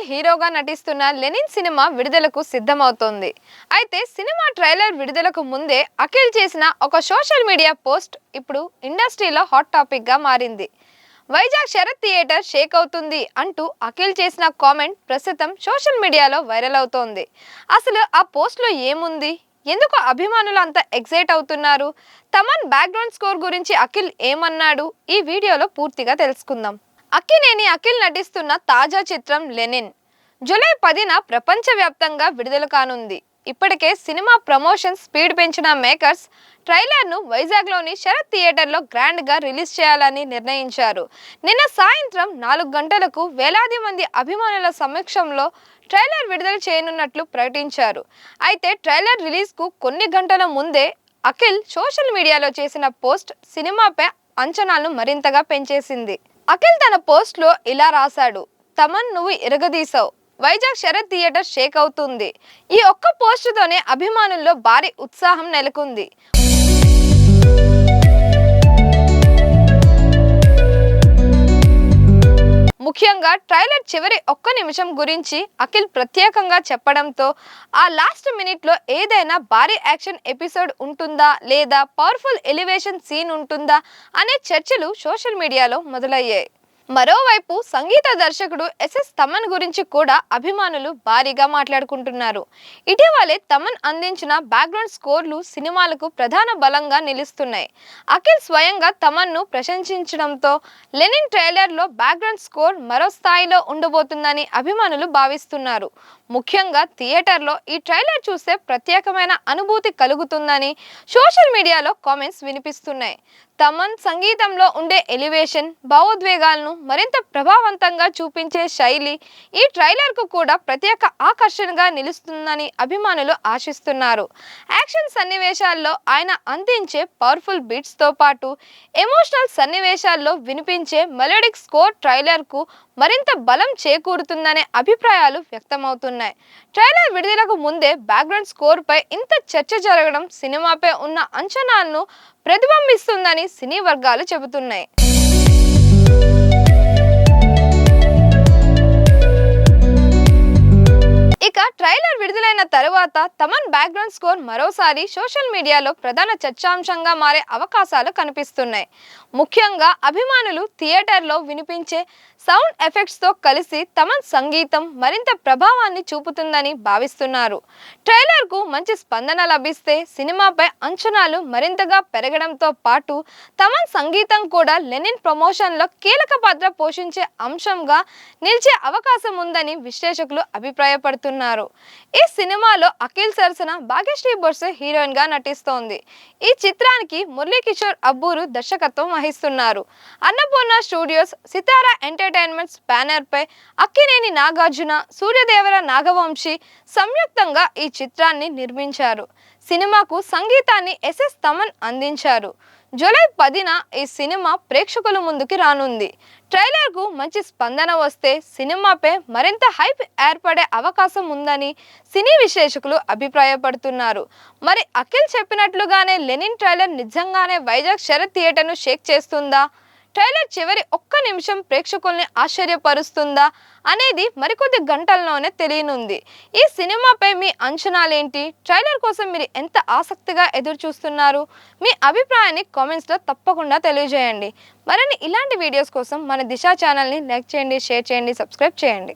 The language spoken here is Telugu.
హీరోగా నటిస్తున్న లెనిన్ సినిమా విడుదలకు సిద్ధమవుతోంది. అయితే సినిమా ట్రైలర్ విడుదలకు ముందే అఖిల్ చేసిన ఒక సోషల్ మీడియా పోస్ట్ ఇప్పుడు ఇండస్ట్రీలో హాట్ టాపిక్ గా మారింది. వైజాగ్ శరత్ థియేటర్ షేక్ అవుతుంది అంటూ అఖిల్ చేసిన కామెంట్ ప్రస్తుతం సోషల్ మీడియాలో వైరల్ అవుతోంది. అసలు ఆ పోస్ట్ లో ఏముంది? ఎందుకు అభిమానులు అంత ఎక్సైట్ అవుతున్నారు? తమన్ బ్యాక్గ్రౌండ్ స్కోర్ గురించి అఖిల్ ఏమన్నాడు? ఈ వీడియోలో పూర్తిగా తెలుసుకుందాం. అక్కినేని అఖిల్ నటిస్తున్న తాజా చిత్రం లెనిన్ జూలై 10న ప్రపంచవ్యాప్తంగా విడుదల కానుంది. ఇప్పటికే సినిమా ప్రమోషన్ స్పీడ్ పెంచిన మేకర్స్ ట్రైలర్ను వైజాగ్లోని శరత్ థియేటర్లో గ్రాండ్గా రిలీజ్ చేయాలని నిర్ణయించారు. నిన్న సాయంత్రం 4 గంటలకు వేలాది మంది అభిమానుల సమక్షంలో ట్రైలర్ విడుదల చేయనున్నట్లు ప్రకటించారు. అయితే ట్రైలర్ రిలీజ్కు కొన్ని గంటల ముందే అఖిల్ సోషల్ మీడియాలో చేసిన పోస్ట్ సినిమాపై అంచనాలను మరింతగా పెంచేసింది. అఖిల్ తన పోస్ట్ లో ఇలా రాశాడు: తమన్ నువ్వు ఇరగదీసావు, వైజాగ్ శరత్ థియేటర్ షేక్ అవుతుంది. ఈ ఒక్క పోస్ట్ తోనే అభిమానుల్లో భారీ ఉత్సాహం నెలకొంది. ముఖ్యంగా ట్రైలర్ చివరి ఒక్క నిమిషం గురించి అఖిల్ ప్రత్యేకంగా చెప్పడంతో ఆ లాస్ట్ మినిట్ లో ఏదైనా భారీ యాక్షన్ ఎపిసోడ్ ఉంటుందా లేదా పవర్ఫుల్ ఎలివేషన్ సీన్ ఉంటుందా అనే చర్చలు సోషల్ మీడియాలో మొదలయ్యాయి. మరోవైపు సంగీత దర్శకుడు ఎస్ఎస్ తమన్ గురించి కూడా అభిమానులు భారీగా మాట్లాడుకుంటున్నారు. ఇటీవలే తమన్ అందించిన బ్యాక్గ్రౌండ్ స్కోర్లు సినిమాలకు ప్రధాన బలంగా నిలుస్తున్నాయి. అఖిల్ స్వయంగా తమన్ను ప్రశంసించడంతో లెనిన్ ట్రైలర్లో బ్యాక్గ్రౌండ్ స్కోర్ మరో స్థాయిలో ఉండబోతుందని అభిమానులు భావిస్తున్నారు. ముఖ్యంగా థియేటర్లో ఈ ట్రైలర్ చూస్తే ప్రత్యేకమైన అనుభూతి కలుగుతుందని సోషల్ మీడియాలో కామెంట్స్ వినిపిస్తున్నాయి. తమన్ సంగీతంలో ఉండే ఎలివేషన్, భావోద్వేగాలను మరింత ప్రభావవంతంగా చూపించే శైలి ఈ ట్రైలర్కు కూడా ప్రత్యేక ఆకర్షణగా నిలుస్తుందని అభిమానులు ఆశిస్తున్నారు. యాక్షన్ సన్నివేశాల్లో ఆయన అందించే పవర్ఫుల్ బీట్స్తో పాటు ఎమోషనల్ సన్నివేశాల్లో వినిపించే మెలోడిక్ స్కోర్ ట్రైలర్కు మరింత బలం చేకూరుతుందనే అభిప్రాయాలు వ్యక్తమవుతున్నాయి. ట్రైలర్ విడుదలకు ముందే బ్యాక్గ్రౌండ్ స్కోర్ పై ఇంత చర్చ జరగడం సినిమాపై ఉన్న అంచనాలను ప్రతిబింబిస్తుందని సినీ వర్గాలు చెబుతున్నాయి. ఇక ట్రైలర్ విడుదలైన తరువాత తమన్ బ్యాక్గ్రౌండ్ స్కోర్ మరోసారి సోషల్ మీడియాలో ప్రధాన చర్చాంశంగా మారే అవకాశాలు కనిపిస్తున్నాయి. ముఖ్యంగా అభిమానులు థియేటర్లో వినిపించే సౌండ్ ఎఫెక్ట్స్ తో కలిసి తమన్ సంగీతం మరింత ప్రభావాన్ని చూపుతుందని భావిస్తున్నారు. ట్రైలర్ కు మంచి స్పందన లభిస్తే సినిమాపై అంచనాలు మరింతగా పెరగడంతో పాటు తమన్ సంగీతం కూడా లెనిన్ ప్రమోషన్ లో కీలక పాత్ర పోషించే అంశంగా నిలిచే అవకాశం ఉందని విశ్లేషకులు అభిప్రాయపడుతున్నారు. ఈ సినిమాలో అఖిల్ సరసన భాగ్యశ్రీ బొర్సే హీరోయిన్ గా నటిస్తోంది. ఈ చిత్రానికి మురళీకిషోర్ అబ్బూరు దర్శకత్వం వహిస్తున్నారు. అన్నపూర్ణ స్టూడియోస్, సితారా ఎంటర్టైన్మెంట్స్ బ్యానర్ పై అక్కినేని నాగార్జున, సూర్యదేవర నాగవంశీ సంయుక్తంగా ఈ చిత్రాన్ని నిర్మించారు. సినిమాకు సంగీతాన్ని ఎస్ఎస్ తమన్ అందించారు. జూలై 10న ఈ సినిమా ప్రేక్షకుల ముందుకి రానుంది. ట్రైలర్ కు మంచి స్పందన వస్తే సినిమాపై మరింత హైప్ ఏర్పడే అవకాశం ఉందని సినీ విశ్లేషకులు అభిప్రాయపడుతున్నారు. మరి అఖిల్ చెప్పినట్లుగానే లెనిన్ ట్రైలర్ నిజంగానే వైజాగ్ శరత్ థియేటర్ను షేక్ చేస్తుందా? ట్రైలర్ చివరి ఒక్క నిమిషం ప్రేక్షకుల్ని ఆశ్చర్యపరుస్తుందా అనేది మరికొద్ది గంటల్లోనే తెలియనుంది. ఈ సినిమాపై మీ అంచనాలేంటి? ట్రైలర్ కోసం మీరు ఎంత ఆసక్తిగా ఎదురు చూస్తున్నారు? మీ అభిప్రాయాన్ని కామెంట్స్లో తప్పకుండా తెలియజేయండి. మరిన్ని ఇలాంటి వీడియోస్ కోసం మన దిశ ఛానల్ని లైక్ చేయండి, షేర్ చేయండి, సబ్స్క్రైబ్ చేయండి.